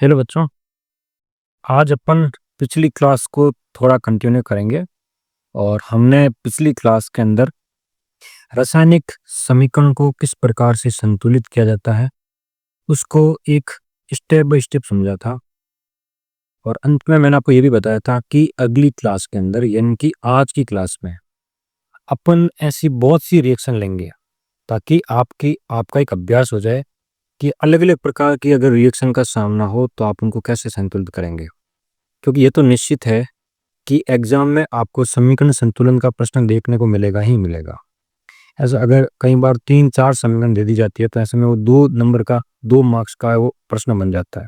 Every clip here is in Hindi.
हेलो बच्चों, आज अपन पिछली क्लास को थोड़ा कंटिन्यू करेंगे और हमने पिछली क्लास के अंदर रासायनिक समीकरण को किस प्रकार से संतुलित किया जाता है, उसको एक स्टेप बाय स्टेप समझा था। और अंत में मैंने आपको ये भी बताया था कि अगली क्लास के अंदर यानी कि आज की क्लास में अपन ऐसी बहुत सी रिएक्शन लेंगे ताकि आपका एक अभ्यास हो जाए कि अलग अलग प्रकार की अगर रिएक्शन का सामना हो तो आप उनको कैसे संतुलित करेंगे। क्योंकि ये तो निश्चित है कि एग्जाम में आपको समीकरण संतुलन का प्रश्न देखने को मिलेगा ही मिलेगा। ऐसा अगर कई बार 3-4 समीकरण दे दी जाती है तो ऐसे में वो 2 नंबर का 2 मार्क्स का वो प्रश्न बन जाता है।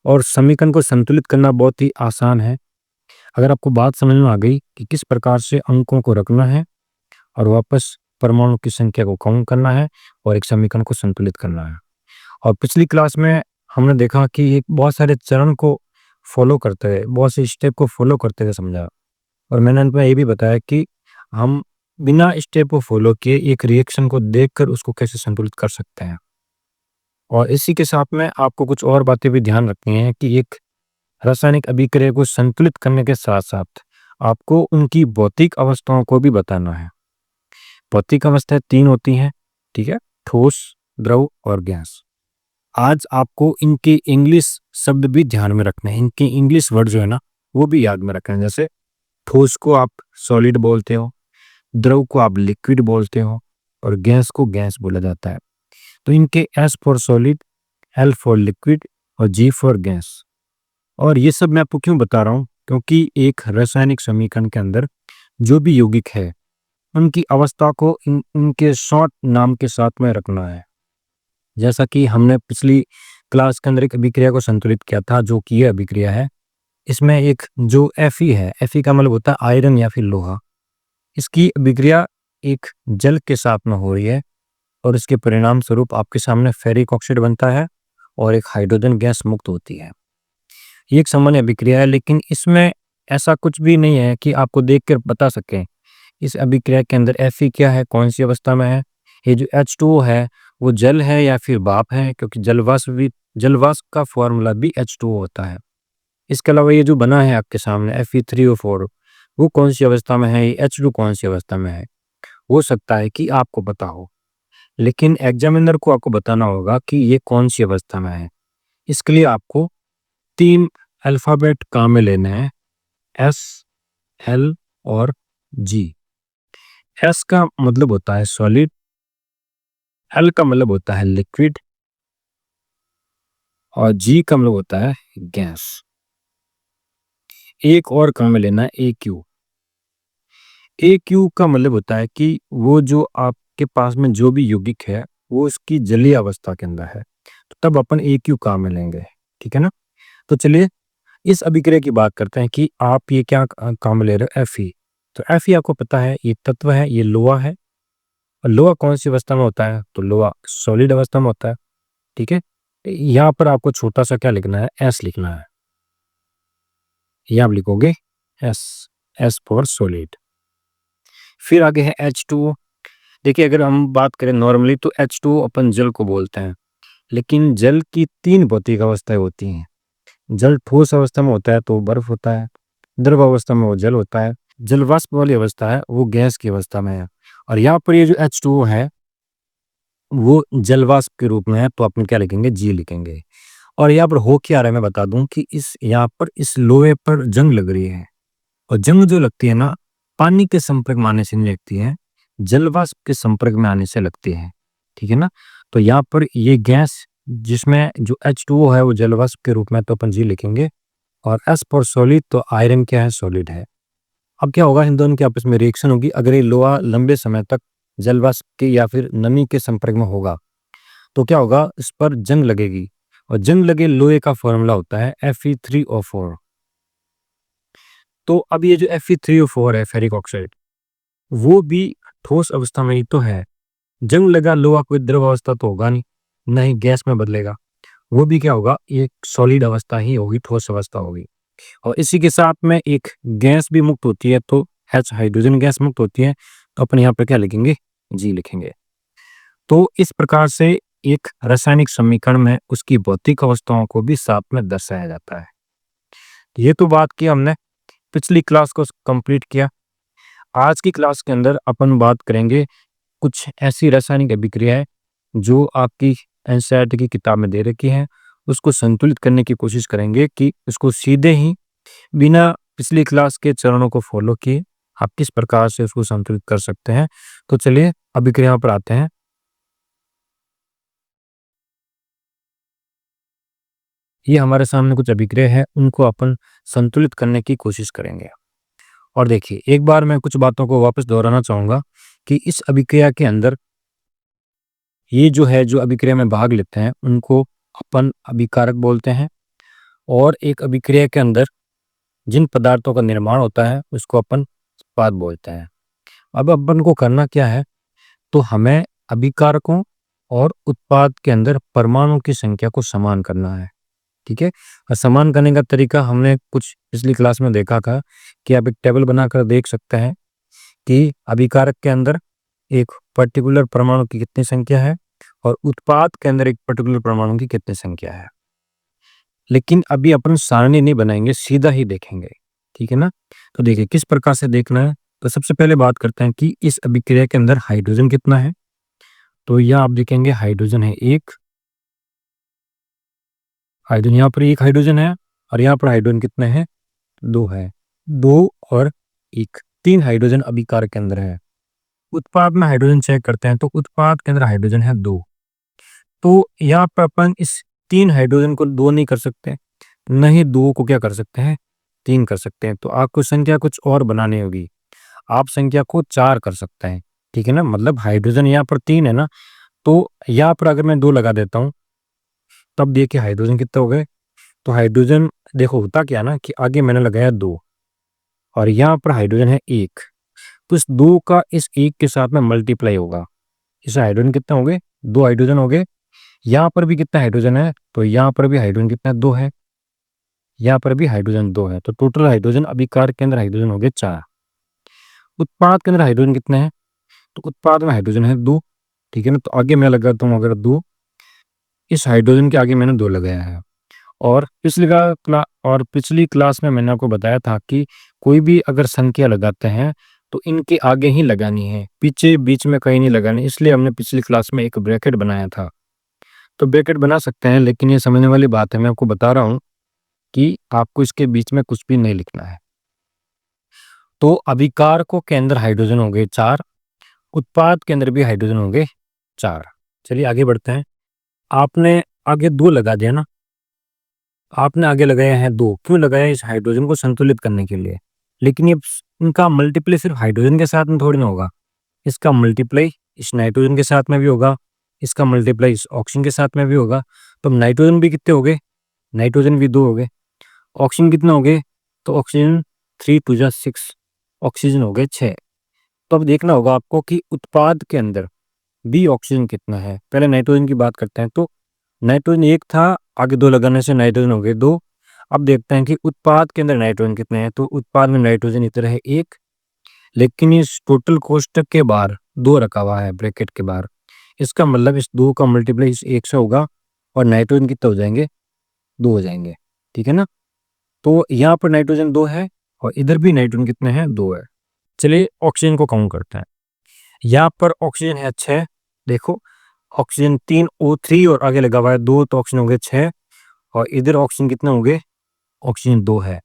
और समीकरण को संतुलित करना बहुत ही आसान है। अगर आपको बात समझ में आ गई कि किस प्रकार से अंकों को रखना है और वापस परमाणु की संख्या को कम करना है और एक समीकरण को संतुलित करना है। और पिछली क्लास में हमने देखा कि एक बहुत सारे चरण को फॉलो करते हुए, बहुत से स्टेप को फॉलो करते हुए समझा। और मैंने अंत में ये भी बताया कि हम बिना स्टेप को फॉलो किए एक रिएक्शन को देखकर उसको कैसे संतुलित कर सकते हैं। और इसी के साथ में आपको कुछ और बातें भी ध्यान रखनी है कि एक रासायनिक अभिक्रिया को संतुलित करने के साथ साथ आपको उनकी भौतिक अवस्थाओं को भी बताना है। भौतिक अवस्थाएं 3 होती हैं, ठीक है, ठोस, द्रव और गैस। आज आपको इनके इंग्लिश शब्द भी ध्यान में रखने हैं, इनके इंग्लिश वर्ड जो है ना वो भी याद में रखना है। जैसे ठोस को आप सॉलिड बोलते हो, द्रव को आप लिक्विड बोलते हो और गैस को गैस बोला जाता है। तो इनके S for solid, L for liquid और जी फॉर गैस। और ये सब मैं आपको क्यों बता रहा हूँ, क्योंकि एक रासायनिक समीकरण के अंदर जो भी यौगिक है उनकी अवस्था को इनके शॉर्ट नाम के साथ में रखना है। जैसा कि हमने पिछली क्लास के अंदर एक अभिक्रिया को संतुलित किया था, जो कि ये अभिक्रिया है। इसमें एक जो Fe है, Fe का मतलब होता है आयरन या फिर लोहा। इसकी अभिक्रिया एक जल के साथ में हो रही है और इसके परिणाम स्वरूप आपके सामने फेरिक ऑक्साइड बनता है और एक हाइड्रोजन गैस मुक्त होती है। ये एक सामान्य अभिक्रिया है, लेकिन इसमें ऐसा कुछ भी नहीं है कि आपको देखकर बता सकें इस अभिक्रिया के अंदर Fe क्या है, कौन सी अवस्था में है। ये जो H2O है वो जल है या फिर भाप है, क्योंकि जलवाष्प का फॉर्मूला भी H2O होता है। इसके अलावा ये जो बना है आपके सामने Fe3O4, वो कौन सी अवस्था में है, ये H2 कौन सी अवस्था में है। हो सकता है कि आपको पता हो, लेकिन एग्जामिनर को आपको बताना होगा कि ये कौन सी अवस्था में है। इसके लिए आपको 3 अल्फाबेट काम में लेने हैं, S, L और G। S का मतलब होता है सॉलिड, L का मतलब होता है लिक्विड और G का मतलब होता है गैस। एक और काम में लेना है AQ। AQ का मतलब होता है कि वो जो आपके पास में जो भी यौगिक है वो उसकी जलीय अवस्था के अंदर है, तो तब अपन AQ काम में लेंगे, ठीक है ना। तो चलिए इस अभिक्रिया की बात करते हैं कि आप ये क्या काम में ले रहे हो, Fe। तो Fe आपको पता है ये तत्व है, ये लोहा है। और लोहा कौन सी अवस्था में होता है, तो लोहा सॉलिड अवस्था में होता है, ठीक है। यहाँ पर आपको छोटा सा क्या लिखना है, S लिखना है। यहाँ आप लिखोगे S, S फॉर सॉलिड। फिर आगे है H2O। देखिए अगर हम बात करें नॉर्मली तो H2O अपन जल को बोलते हैं, लेकिन जल की 3 भौतिक अवस्थाएं होती हैं। जल ठोस अवस्था में होता है तो बर्फ होता है, द्रव अवस्था में वो जल होता है, जल वाष्प वाली अवस्था है वो गैस की अवस्था में है। और यहाँ पर ये जो H2O है वो जल वाष्प के रूप में है, तो अपन क्या लिखेंगे, G लिखेंगे। और यहाँ पर हो क्या रहा है मैं बता दूं कि इस यहाँ पर इस लोहे पर जंग लग रही है। और जंग जो लगती है ना, पानी के संपर्क में आने से नहीं लगती है, जलवाष्प के संपर्क में आने से लगती है, ठीक है ना। तो यहाँ पर ये गैस जिसमें जो H2O है वो जलवाष्प के रूप में, तो अपन जी लिखेंगे। और S फॉर सॉलिड, तो आयरन क्या है, सॉलिड है। अब क्या होगा, इन दोनों के आपस में रिएक्शन होगी। अगर ये लोहा लंबे समय तक जलवाष्प के या फिर नमी के संपर्क में होगा तो क्या होगा, इस पर जंग लगेगी। और जंग लगे लोहे का फॉर्मूला होता है Fe3O4। तो अब ये जो Fe3O4 है, फेरिक ऑक्साइड, वो भी ठोस अवस्था में ही तो है। जंग लगा लोहा कोई द्रव अवस्था तो होगा नहीं, नहीं गैस में बदलेगा। वो भी क्या होगा, ये सॉलिड अवस्था ही होगी, ठोस अवस्था होगी। और इसी के साथ में एक गैस भी मुक्त होती है, तो H हाइड्रोजन गैस मुक्त होती है, तो अपन यहाँ पे क्या लिखेंगे, G लिखेंगे। तो इस प्रकार से एक रासायनिक समीकरण में उसकी भौतिक अवस्थाओं को भी साथ में दर्शाया जाता है। ये तो बात की हमने पिछली क्लास को कंप्लीट किया। आज की क्लास के अंदर अपन बात करेंगे कुछ ऐसी रासायनिक अभिक्रियाएं जो आपकी एनसीईआरटी की किताब में दे रखी हैं, उसको संतुलित करने की कोशिश करेंगे कि उसको सीधे ही बिना पिछली क्लास के चरणों को फॉलो किए आप किस प्रकार से उसको संतुलित कर सकते हैं। तो चलिए अभिक्रियाओं पर आते हैं। ये हमारे सामने कुछ अभिक्रिया है, उनको अपन संतुलित करने की कोशिश करेंगे। और देखिए, एक बार मैं कुछ बातों को वापस दोहराना चाहूंगा कि इस अभिक्रिया के अंदर ये जो अभिक्रिया में भाग लेते हैं उनको अपन अभिकारक बोलते हैं, और एक अभिक्रिया के अंदर जिन पदार्थों का निर्माण होता है उसको अपन उत्पाद बोलते हैं। अब अपन को करना क्या है, तो हमें अभिकारकों और उत्पाद के अंदर परमाणु की संख्या को समान करना है। ठीक है, और समान करने का तरीका हमने कुछ पिछली क्लास में देखा था कि आप एक टेबल बनाकर देख सकते हैं कि अभिकारक के अंदर एक पर्टिकुलर परमाणु की कितनी संख्या है और उत्पाद के अंदर एक पर्टिकुलर परमाणु की कितनी संख्या है। लेकिन अभी अपन सारणी नहीं बनाएंगे, सीधा ही देखेंगे। ठीक है ना। तो देखिए किस प्रकार से देखना है। तो सबसे पहले बात करते हैं कि इस अभिक्रिया के अंदर हाइड्रोजन कितना है। तो यहाँ आप देखेंगे हाइड्रोजन है एक, हाइड्रोजन यहाँ पर एक हाइड्रोजन है, और यहाँ पर हाइड्रोजन कितने हैं, दो है। दो और एक, तीन हाइड्रोजन अभिकारक के अंदर है। उत्पाद में हाइड्रोजन चेक करते हैं तो उत्पाद के अंदर हाइड्रोजन है दो। तो यहाँ पर अपन इस तीन हाइड्रोजन को दो नहीं कर सकते, नहीं दो को क्या कर सकते हैं, तीन कर सकते हैं। तो आपको संख्या कुछ और बनानी होगी, आप संख्या को चार कर सकते हैं। ठीक है ना, मतलब हाइड्रोजन यहाँ पर तीन है ना, तो यहाँ पर अगर मैं दो लगा देता हूँ तब देखिए हाइड्रोजन कितने हो गए। तो हाइड्रोजन देखो होता क्या ना कि आगे मैंने लगाया दो और यहाँ पर हाइड्रोजन है एक, तो इस दो का इस एक के साथ में मल्टीप्लाई होगा। इस हाइड्रोजन कितने हो गए, दो हाइड्रोजन हो गए। यहाँ पर भी कितना हाइड्रोजन है, तो यहाँ पर भी हाइड्रोजन कितना है, दो है। यहाँ पर भी हाइड्रोजन दो है, तो टोटल हाइड्रोजन अभिकारक के अंदर हाइड्रोजन हो गए चार। उत्पाद के अंदर हाइड्रोजन कितने हैं, तो उत्पाद में हाइड्रोजन है दो। ठीक है ना, तो आगे मैं लगाता हूँ अगर दो, इस हाइड्रोजन के आगे मैंने दो लगाया है। और पिछली क्लास में मैंने आपको बताया था कि कोई भी अगर संख्या लगाते हैं तो इनके आगे ही लगानी है, पीछे बीच में कहीं नहीं लगानी। इसलिए हमने पिछली क्लास में एक ब्रैकेट बनाया था। तो ब्रैकेट बना सकते हैं, लेकिन ये समझने वाली बात है, मैं आपको बता रहा हूँ कि आपको इसके बीच में कुछ भी नहीं लिखना है। तो अभिकारकों के अंदर हाइड्रोजन हो गए चार, उत्पाद के अंदर भी हाइड्रोजन हो गए चार। चलिए आगे बढ़ते हैं। आपने आगे दो लगा दिया ना, आपने आगे लगाया है दो, क्यों लगाया, इस हाइड्रोजन को संतुलित करने के लिए। लेकिन ये इनका मल्टीप्लाई सिर्फ हाइड्रोजन के साथ में थोड़ी ना होगा, इसका मल्टीप्लाई इस नाइट्रोजन के साथ में भी होगा, इसका मल्टीप्लाई इस ऑक्सीजन के साथ में भी होगा। तो नाइट्रोजन भी कितने हो गए, नाइट्रोजन भी दो हो गए। ऑक्सीजन कितने हो गए, तो ऑक्सीजन थ्री टू जा सिक्स, ऑक्सीजन हो गए छः। तो अब देखना होगा आपको कि उत्पाद के अंदर भी ऑक्सीजन कितना है। पहले नाइट्रोजन की बात करते हैं। तो नाइट्रोजन एक था, आगे दो लगाने से नाइट्रोजन हो गए दो। अब देखते हैं कि उत्पाद के अंदर नाइट्रोजन कितने हैं। तो उत्पाद में नाइट्रोजन इतना है एक, लेकिन इस टोटल कोष्टक के बाहर दो रखा हुआ है ब्रैकेट के बाहर। इसका मतलब इस दो का मल्टीप्लाई इस एक से होगा और नाइट्रोजन कितने हो जाएंगे, दो हो जाएंगे। ठीक है ना। तो यहाँ पर नाइट्रोजन दो है और इधर भी नाइट्रोजन कितने हैं, दो है। चलिए ऑक्सीजन को काउंट करते हैं। यहाँ पर ऑक्सीजन है छः, देखो ऑक्सीजन तीन O3 और आगे लगा हुआ है दो, तो ऑक्सीजन हो गए छः। और इधर ऑक्सीजन कितने हो गए, ऑक्सीजन दो है,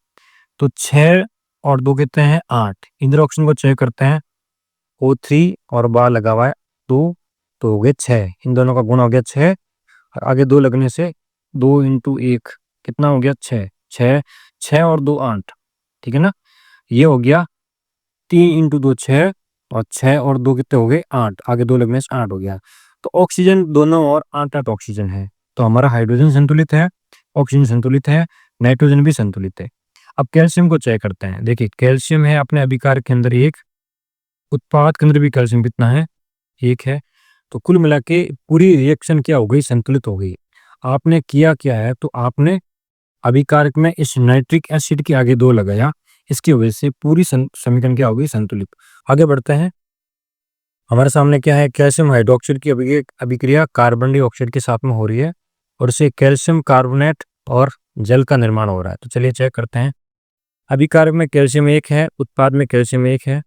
तो छः और दो कितने हैं, आठ। इधर ऑक्सीजन को चेक करते हैं, O3 और बाहर लगा हुआ है दो, तो हो गए छः। इन दोनों का गुणा हो गया छः, और आगे दो लगने से दो इंटू एक कितना हो गया, छः। छः, छः और दो आठ। ठीक है ना, ये हो गया तीन इंटू दो छः, और छः और दो कितने हो गए, आठ। आगे दो लगने से आठ हो गया। तो ऑक्सीजन दोनों और आठ आठ ऑक्सीजन है। तो हमारा हाइड्रोजन संतुलित है, ऑक्सीजन संतुलित है, नाइट्रोजन भी संतुलित है। अब कैल्शियम को चेक करते हैं। देखिए कैल्शियम है अपने अभिकारक के अंदर एक, उत्पाद के अंदर भी कैल्शियम कितना है, एक है। तो कुल मिला के पूरी रिएक्शन क्या हो गई, संतुलित हो गई। आपने किया क्या है, तो आपने अभिकारक में इस नाइट्रिक एसिड के आगे दो लगाया, इसकी वजह से पूरी समीकरण क्या हो गई, संतुलित। आगे बढ़ते हैं। हमारे सामने क्या है, कैल्शियम हाइड्रोक्साइड की अभिक्रिया कार्बन डाइऑक्साइड के साथ में हो रही है और इससे कैल्शियम कार्बोनेट और जल का निर्माण हो रहा है। तो चलिए चेक करते हैं। अभिकारक में कैल्शियम 1 है, उत्पाद में कैल्शियम 1 है।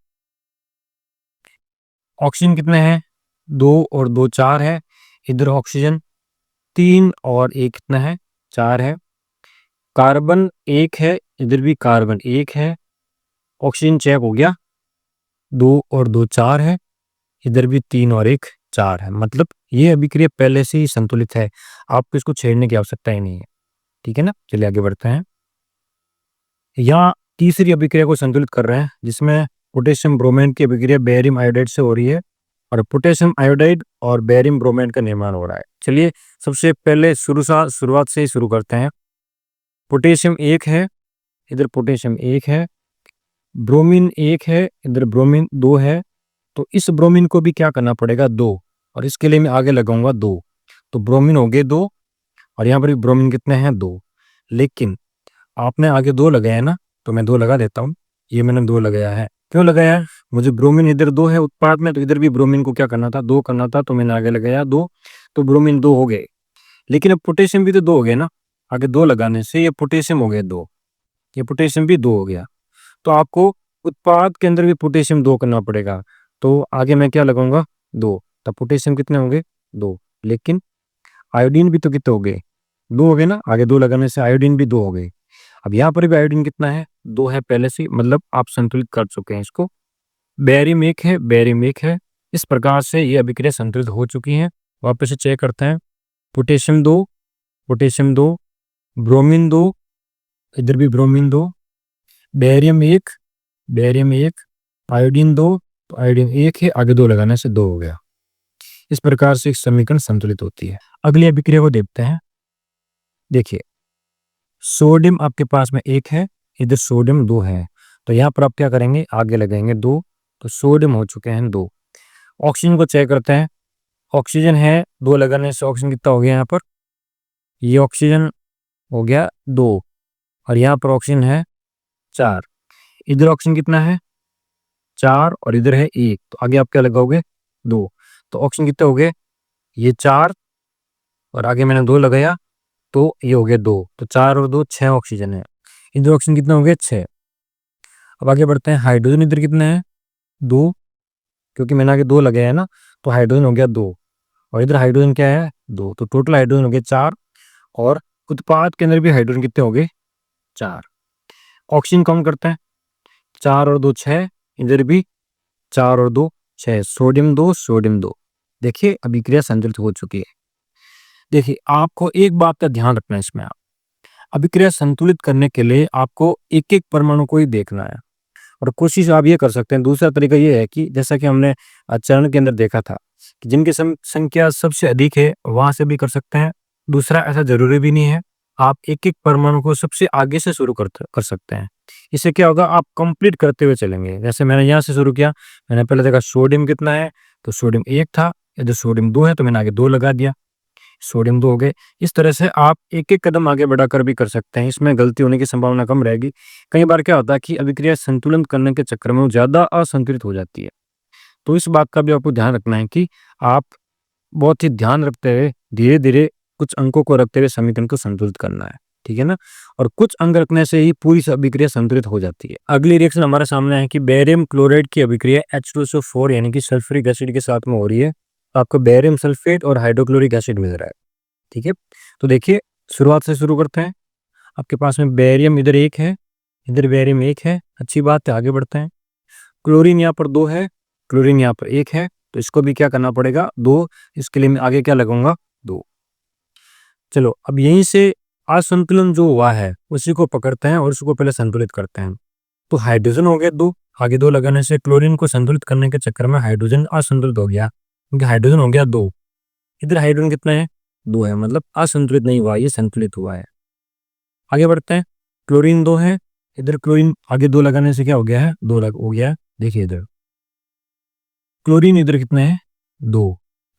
ऑक्सीजन कितने हैं, 2 और 2 4 है। इधर ऑक्सीजन 3 और 1 कितना है, 4 है। कार्बन 1 है, इधर भी कार्बन 1 है। ऑक्सीजन चेक हो गया, 2 और 2 4 है। इधर भी 3 और 1 4 है। मतलब ये अभिक्रिया पहले से ही संतुलित है, आपको इसको छेड़ने की आवश्यकता ही नहीं है। ठीक है ना, चलिए आगे बढ़ते हैं। यहाँ तीसरी अभिक्रिया को संतुलित कर रहे हैं जिसमें पोटेशियम ब्रोमाइड की अभिक्रिया बेरियम आयोडाइड से हो रही है और पोटेशियम आयोडाइड और बेरियम ब्रोमाइड का निर्माण हो रहा है। चलिए सबसे पहले शुरुआत से ही शुरू करते हैं। पोटेशियम 1 है, इधर पोटेशियम 1 है। ब्रोमीन 1 है, इधर ब्रोमीन 2 है। तो इस ब्रोमीन को भी क्या करना पड़ेगा, 2, और इसके लिए मैं आगे लगाऊंगा 2। तो ब्रोमीन हो गए 2 और यहाँ पर भी ब्रोमीन कितने हैं, 2। लेकिन आपने आगे 2 लगाया है ना, तो मैं 2 लगा देता हूँ। ये मैंने 2 लगाया है। क्यों लगाया है, मुझे ब्रोमीन इधर 2 है उत्पाद में, तो इधर भी ब्रोमीन को क्या करना था, 2 करना था। तो मैंने आगे लगाया 2, तो ब्रोमीन 2 हो गए। लेकिन अब पोटेशियम भी तो 2 हो गए ना, आगे 2 लगाने से ये पोटेशियम हो गए 2, ये पोटेशियम भी 2 हो गया। तो आपको उत्पाद के अंदर भी पोटेशियम 2 करना पड़ेगा। तो आगे मैं क्या लगाऊंगा, 2, तब पोटेशियम कितने होंगे, 2। लेकिन आयोडीन भी तो कितने हो गए, 2 हो गए ना, आगे 2 लगाने से आयोडीन भी 2 हो गए। अब यहाँ पर भी आयोडीन कितना है, 2 है पहले से, मतलब आप संतुलित कर चुके हैं इसको। बेरियम 1 है, बेरियम 1 है। इस प्रकार से ये अभिक्रिया संतुलित हो चुकी है। वापस से चेक करते हैं। पोटेशियम 2, पोटेशियम 2, ब्रोमीन 2, इधर भी ब्रोमीन 2, बेरियम 1, बेरियम 1, आयोडीन 2, तो आयोडीन 1 है, आगे 2 लगाने से 2 हो गया। इस प्रकार से एक समीकरण संतुलित होती है। अगली अभिक्रिया को देखते हैं। देखिए सोडियम आपके पास में 1 है, इधर सोडियम 2 है। तो यहाँ पर आप क्या करेंगे, आगे लगाएंगे 2, तो सोडियम हो चुके हैं 2। ऑक्सीजन को चेक करते हैं। ऑक्सीजन है, 2 लगाने से ऑक्सीजन कितना हो गया, यहाँ पर ये ऑक्सीजन हो गया 2 और यहाँ पर ऑक्सीजन है 4। इधर ऑक्सीजन कितना है, 4, और इधर है 1, तो आगे आप क्या लगाओगे, 2। तो ऑक्सीजन कितने हो गए, ये 4 और आगे मैंने 2 लगाया, तो ये हो गया 2। तो 4 और 2 6 ऑक्सीजन है। इधर ऑक्सीजन कितना हो गया, 6। अब आगे बढ़ते हैं। हाइड्रोजन इधर कितने हैं, 2, क्योंकि मैंने आगे 2 लगाया है ना, तो हाइड्रोजन हो गया 2 और इधर हाइड्रोजन क्या है, 2। तो टोटल हाइड्रोजन हो गए 4 और उत्पाद के अंदर भी हाइड्रोजन कितने हो गए, 4। ऑक्सीजन काउंट करते हैं, 4 और 2 6, इधर भी 4 और 2 6, सोडियम 2, सोडियम 2। देखिए अभिक्रिया संतुलित हो चुकी है। देखिए आपको एक बात का ध्यान रखना है इसमें, आप अभिक्रिया संतुलित करने के लिए आपको एक एक परमाणु को ही देखना है और कोशिश आप ये कर सकते हैं। दूसरा तरीका ये है कि जैसा कि हमने चरण के अंदर देखा था कि जिनकी संख्या सबसे अधिक है वहां से भी कर सकते हैं। दूसरा, ऐसा जरूरी भी नहीं है, आप एक एक परमाणु को सबसे आगे से शुरू कर सकते हैं। इससे क्या होगा, आप कंप्लीट करते हुए चलेंगे। जैसे मैंने यहाँ से शुरू किया, मैंने पहले देखा सोडियम कितना है, तो सोडियम 1 था, इधर सोडियम 2 है, तो मैंने आगे 2 लगा दिया, सोडियम 2 हो गए। इस तरह से आप एक एक कदम आगे बढ़ाकर भी कर सकते हैं, इसमें गलती होने की संभावना कम रहेगी। कई बार क्या होता है कि अभिक्रिया संतुलन करने के चक्कर में वो ज्यादा असंतुलित हो जाती है। तो इस बात का भी आपको ध्यान रखना है कि आप बहुत ही ध्यान रखते हुए धीरे धीरे कुछ अंकों को रखते हुए समीकरण को संतुलित करना है, ठीक है ना। और कुछ अंक रखने से ही पूरी अभिक्रिया संतुलित हो जाती है। अगली रिएक्शन हमारे सामने है कि बेरियम क्लोराइड की अभिक्रिया H2SO4 यानी कि सल्फ्यूरिक एसिड के साथ में हो रही है। आपको बेरियम सल्फेट और हाइड्रोक्लोरिक एसिड मिल रहा है, ठीक है। तो देखिए शुरुआत से शुरू करते हैं। आपके पास में बेरियम इधर 1 है, इधर बेरियम 1 है, अच्छी बात है, आगे बढ़ते हैं। क्लोरीन यहाँ पर 2 है, क्लोरीन यहाँ पर 1 है, तो इसको भी क्या करना पड़ेगा, 2। इसके लिए मैं आगे क्या लगाऊंगा, 2। चलो अब यहीं से असंतुलन जो हुआ है उसी को पकड़ते हैं और उसको पहले संतुलित करते हैं। तो हाइड्रोजन हो गए 2, आगे 2 लगाने से क्लोरीन को संतुलित करने के चक्कर में हाइड्रोजन असंतुलित हो गया, क्योंकि हाइड्रोजन हो गया 2। इधर हाइड्रोजन कितना है, 2 है, मतलब असंतुलित नहीं हुआ, ये संतुलित हुआ है। आगे बढ़ते हैं। क्लोरीन 2 है, इधर क्लोरीन आगे 2 लगाने से क्या हो गया है, 2 हो गया है। देखिए इधर क्लोरीन इधर कितने हैं, 2,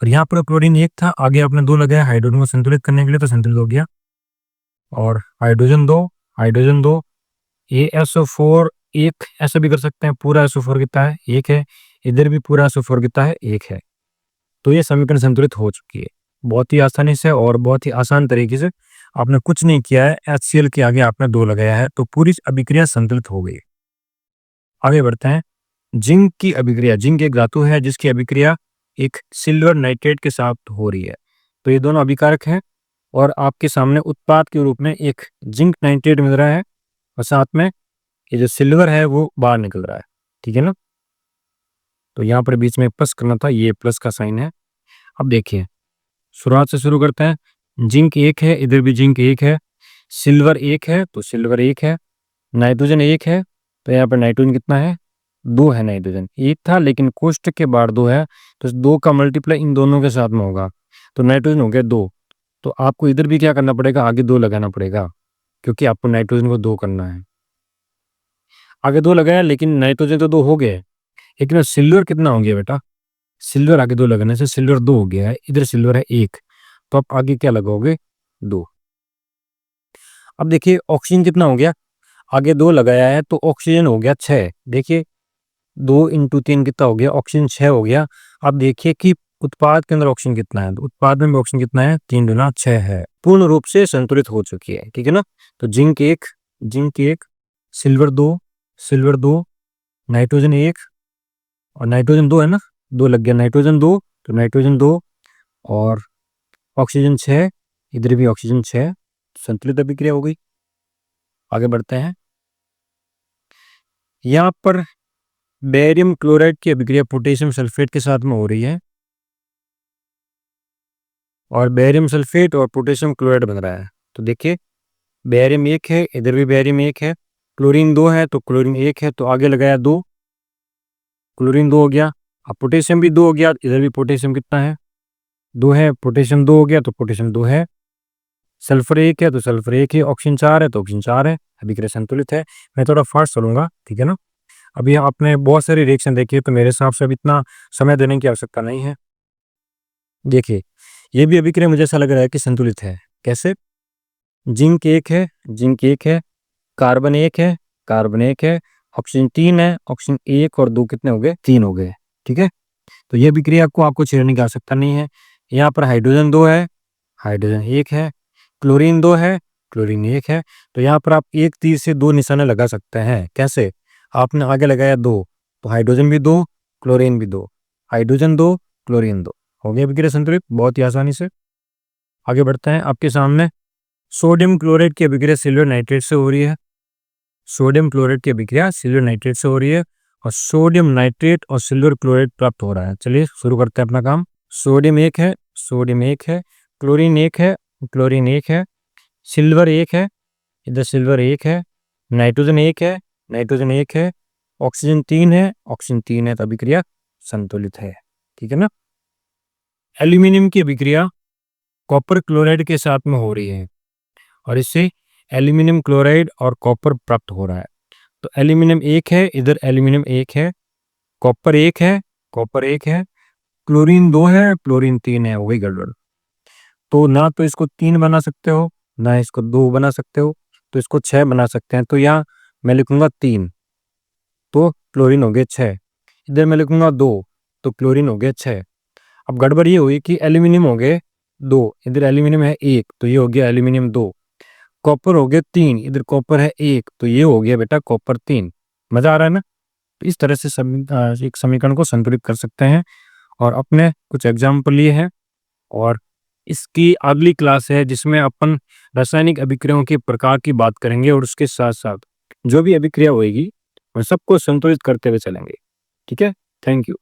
और यहाँ पर क्लोरीन 1 था, आगे आपने 2 लगाया हाइड्रोजन को संतुलित करने के लिए, तो संतुलित हो गया। और हाइड्रोजन 2, हाइड्रोजन 2, ये SO4 1 ऐसा भी कर सकते हैं, पूरा SO4 कितना है, 1 है। इधर भी पूरा सल्फर कितना है, 1 है। तो ये समीकरण संतुलित हो चुकी है बहुत ही आसानी से और बहुत ही आसान तरीके से। आपने कुछ नहीं किया है, HCl के आगे आपने 2 लगाया है तो पूरी अभिक्रिया संतुलित हो गई। आगे बढ़ते हैं। जिंक की अभिक्रिया। जिंक एक धातु है जिसकी अभिक्रिया एक सिल्वर नाइट्रेट के साथ हो रही है। तो ये दोनों अभिकारक हैं और आपके सामने उत्पाद के रूप में एक जिंक नाइट्रेट मिल रहा है और साथ में ये जो सिल्वर है वो बाहर निकल रहा है। ठीक है ना। तो यहाँ पर बीच में प्लस करना था, ये प्लस का साइन है। अब देखिए शुरुआत से शुरू करते हैं। जिंक 1 है, इधर भी जिंक 1 है, सिल्वर 1 है तो सिल्वर 1 है, नाइट्रोजन 1 है तो यहाँ पर नाइट्रोजन कितना है, 2 है। नाइट्रोजन 1 था लेकिन कोष्टक के बाद 2 है तो 2 का मल्टीप्लाई इन दोनों के साथ में होगा तो नाइट्रोजन हो गया 2। तो आपको इधर भी क्या करना पड़ेगा, आगे 2 लगाना पड़ेगा क्योंकि आपको नाइट्रोजन को 2 करना है। आगे 2 लगाया लेकिन नाइट्रोजन तो 2 हो गए, लेकिन सिल्वर कितना हो गया बेटा, सिल्वर आगे 2 लगाने से सिल्वर 2 हो गया है, इधर सिल्वर है 1 तो आप आगे क्या लगाओगे, 2। अब देखिए ऑक्सीजन कितना हो गया, आगे 2 लगाया है तो ऑक्सीजन हो गया 6। देखिए 2 × 3 कितना हो गया, ऑक्सीजन 6 हो गया। अब देखिए कि उत्पाद के अंदर ऑक्सीजन कितना है, तो उत्पाद में भी ऑक्सीजन कितना है, 3 × 6 है। पूर्ण रूप से संतुलित हो चुकी है। ठीक है ना। तो जिंक 1, सिल्वर 2, नाइट्रोजन 1 और नाइट्रोजन 2 है ना, 2 लग गया, नाइट्रोजन 2 तो नाइट्रोजन 2 और ऑक्सीजन 6, इधर भी ऑक्सीजन 6, संतुलित अभिक्रिया हो गई। आगे बढ़ते हैं। यहाँ पर बेरियम क्लोराइड की अभिक्रिया पोटेशियम सल्फेट के साथ में हो रही है और बेरियम सल्फेट और पोटेशियम क्लोराइड बन रहा है। तो देखिए बेरियम 1 है, इधर भी बेरियम 1 है, क्लोरीन 2 है तो क्लोरीन 1 है तो आगे लगाया 2, क्लोरीन 2 हो गया। अब पोटेशियम भी 2 हो गया, इधर भी पोटेशियम कितना है, 2 है, पोटेशियम 2 हो गया तो पोटेशियम 2 है। सल्फर 1 है तो सल्फर 1 है, ऑक्सीजन 4 है तो ऑक्सीजन 4 है। अभिक्रिया संतुलित है। मैं थोड़ा फास्ट चलूंगा, ठीक है ना। अभी आपने बहुत सारी रिएक्शन देखी है तो मेरे हिसाब से अब इतना समय देने की आवश्यकता नहीं है। देखिए ये भी अभिक्रिया मुझे ऐसा लग रहा है कि संतुलित है। कैसे, जिंक 1 है, जिंक 1 है, कार्बन 1 है, कार्बन 1 है, ऑक्सीजन 3 है, ऑक्सीजन 1 और 2 कितने हो गए, 3 हो गए। ठीक है। तो ये अभिक्रिया को आपको छेड़ने की आवश्यकता नहीं है। यहाँ पर हाइड्रोजन 2 है, हाइड्रोजन 1 है, क्लोरीन 2 है, क्लोरीन 1 है। तो यहाँ पर आप एक तीर से 2 निशाने लगा सकते हैं। कैसे, आपने आगे लगाया 2 तो हाइड्रोजन भी 2, क्लोरीन भी 2, हाइड्रोजन 2, क्लोरीन 2, हो गया अभिक्रिया संतुलित बहुत ही आसानी से। आगे बढ़ते हैं। आपके सामने सोडियम क्लोराइड की अभिक्रिया सिल्वर नाइट्रेट से हो रही है। सोडियम क्लोराइड की अभिक्रिया सिल्वर नाइट्रेट से हो रही है और सोडियम नाइट्रेट और सिल्वर क्लोराइड प्राप्त हो रहा है। चलिए शुरू करते हैं अपना काम। सोडियम 1 है, सोडियम 1 है, क्लोरीन 1 है, क्लोरीन 1 है, सिल्वर 1 है, इधर सिल्वर 1 है, नाइट्रोजन 1 है, नाइट्रोजन 1 है, ऑक्सीजन 3 है, ऑक्सीजन 3 है तो अभिक्रिया संतुलित है। ठीक है ना। एल्यूमिनियम की अभिक्रिया कॉपर क्लोराइड के साथ में हो रही है और इससे एल्यूमिनियम क्लोराइड और कॉपर प्राप्त हो रहा है। तो एल्यूमिनियम 1 है, इधर एल्यूमिनियम 1 है, कॉपर 1 है, कॉपर 1 है, क्लोरीन 2 है, क्लोरीन 3 है, हो गई गड़बड़। तो ना तो इसको 3 बना सकते हो, ना इसको 2 बना सकते हो, तो इसको 6 बना सकते हैं। तो यहाँ मैं लिखूंगा 3 तो क्लोरीन हो गए 6, इधर मैं लिखूंगा 2 तो क्लोरीन हो गया 6। अब गड़बड़ ये हुई कि एल्यूमिनियम हो गए 2, इधर एल्यूमिनियम है 1 तो ये हो गया एल्यूमिनियम 2, कॉपर हो गया 3, इधर कॉपर है 1 तो ये हो गया बेटा कॉपर 3। मजा आ रहा है ना। तो इस तरह से एक समीकरण को संतुलित कर सकते हैं और अपने कुछ एग्जाम्पल लिए हैं और इसकी अगली क्लास है जिसमें अपन रासायनिक अभिक्रियाओं के प्रकार की बात करेंगे और उसके साथ साथ जो भी अभिक्रिया होगी उन सबको संतुलित करते हुए चलेंगे। ठीक है। Thank you.